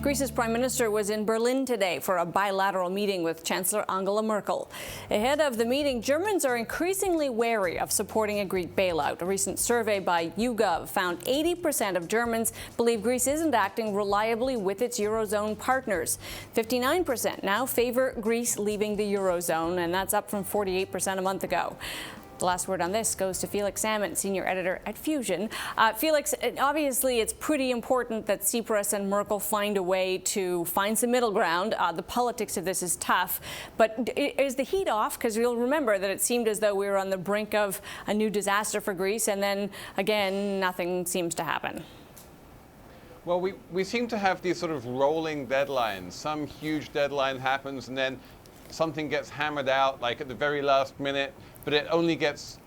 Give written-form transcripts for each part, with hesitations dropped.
Greece's Prime Minister was in Berlin today for a bilateral meeting with Chancellor Angela Merkel. Ahead of the meeting, Germans are increasingly wary of supporting a Greek bailout. A recent survey by YouGov found 80% of Germans believe Greece isn't acting reliably with its Eurozone partners. 59% now favor Greece leaving the Eurozone, and that's up from 48% a month ago. The last word on this goes to Felix Salmon, senior editor at Fusion. Felix, obviously it's pretty important that Tsipras and Merkel find a way to find some middle ground. The politics of this is tough, but is the heat off? Because you'll remember that it seemed as though we were on the brink of a new disaster for Greece, and then again, nothing seems to happen. Well, we seem to have these sort of rolling deadlines. Some huge deadline happens and then something gets hammered out like at the very last minute, but it only kicks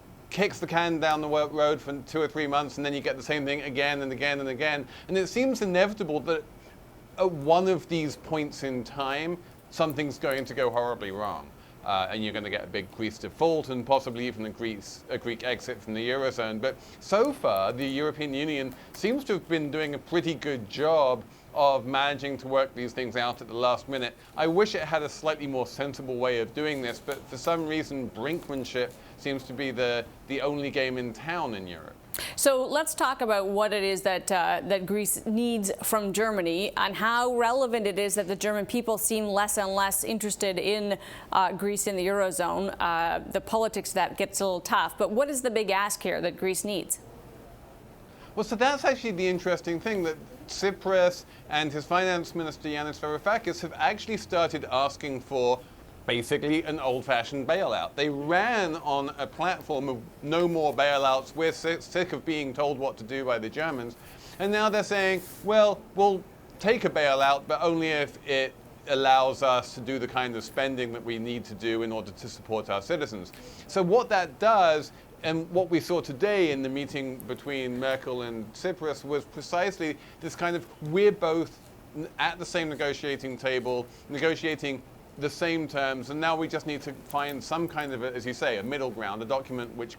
the can down the road for 2 or 3 months, and then you get the same thing again and again and again. And it seems inevitable that at one of these points in time, something's going to go horribly wrong. And you're going to get a big Greece default and possibly even a Greek exit from the Eurozone. But so far, the European Union seems to have been doing a pretty good job of managing to work these things out at the last minute. I wish it had a slightly more sensible way of doing this, but for some reason, brinkmanship seems to be the only game in town in Europe. So let's talk about what it is that Greece needs from Germany and how relevant it is that the German people seem less and less interested in Greece in the Eurozone. The politics of that gets a little tough, but what is the big ask here that Greece needs? Well, so that's actually the interesting thing, that Tsipras and his finance minister, Yanis Varoufakis, have actually started asking for basically an old-fashioned bailout. They ran on a platform of no more bailouts. We're sick of being told what to do by the Germans. And now they're saying, well, we'll take a bailout, but only if it allows us to do the kind of spending that we need to do in order to support our citizens. So what that does, and what we saw today in the meeting between Merkel and Tsipras, was precisely this kind of, we're both at the same negotiating table, negotiating the same terms, and now we just need to find some kind of, as you say, a middle ground, a document which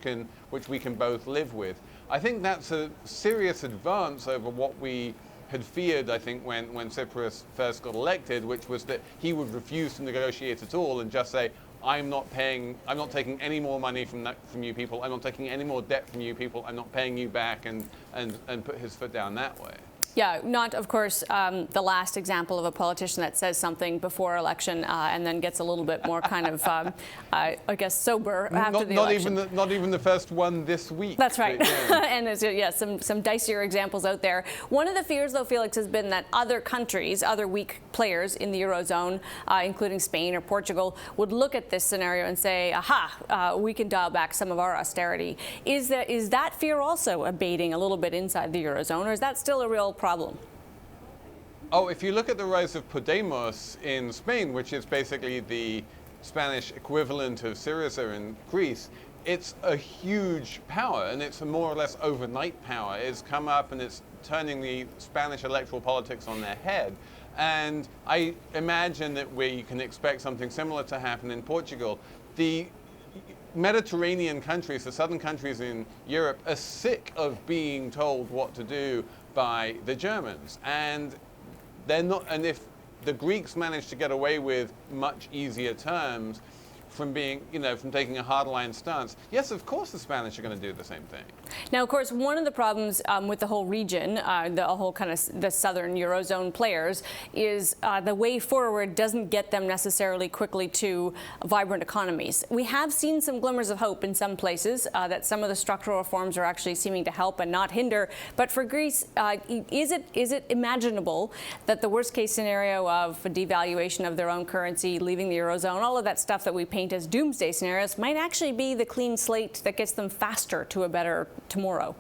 we can both live with. I think that's a serious advance over what we had feared, I think, when Tsipras first got elected, which was that he would refuse to negotiate at all and just say, I'm not taking any more money from you people, I'm not taking any more debt from you people, I'm not paying you back, and put his foot down that way. Yeah, not, of course, the last example of a politician that says something before election and then gets a little bit more kind of, I guess, sober after the election. Not even the first one this week. That's right. Yeah. And there's some dicier examples out there. One of the fears, though, Felix, has been that other countries, other weak players in the Eurozone, including Spain or Portugal, would look at this scenario and say, aha, we can dial back some of our austerity. Is that fear also abating a little bit inside the Eurozone, or is that still a real problem? Oh, if you look at the rise of Podemos in Spain, which is basically the Spanish equivalent of Syriza in Greece, it's a huge power, and it's a more or less overnight power. It's come up and it's turning the Spanish electoral politics on their head. And I imagine that we can expect something similar to happen in Portugal. The Mediterranean countries, the southern countries in Europe, are sick of being told what to do by the Germans, and they're not. And if the Greeks manage to get away with much easier terms from being, from taking a hardline stance, yes, of course the Spanish are going to do the same thing. Now, of course, one of the problems with the whole region, the whole kind of the southern Eurozone players, is the way forward doesn't get them necessarily quickly to vibrant economies. We have seen some glimmers of hope in some places that some of the structural reforms are actually seeming to help and not hinder. But for Greece, is it imaginable that the worst case scenario of a devaluation of their own currency, leaving the Eurozone, all of that stuff that we paint as doomsday scenarios might actually be the clean slate that gets them faster to a better tomorrow?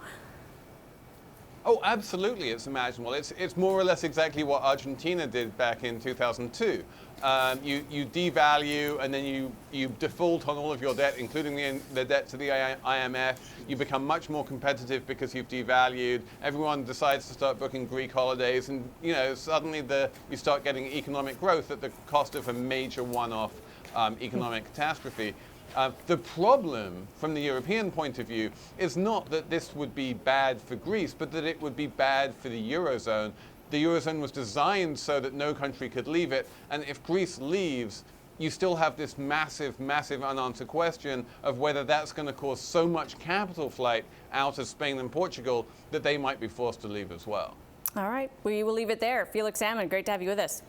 Oh, absolutely, it's imaginable. It's more or less exactly what Argentina did back in 2002. You devalue, and then you default on all of your debt, including the debt to the IMF. You become much more competitive because you've devalued. Everyone decides to start booking Greek holidays, and suddenly you start getting economic growth at the cost of a major one-off economic catastrophe. The problem from the European point of view is not that this would be bad for Greece, but that it would be bad for the Eurozone. The Eurozone was designed so that no country could leave it, and if Greece leaves, you still have this massive, massive unanswered question of whether that's going to cause so much capital flight out of Spain and Portugal that they might be forced to leave as well. All right, we will leave it there. Felix Salmon, great to have you with us.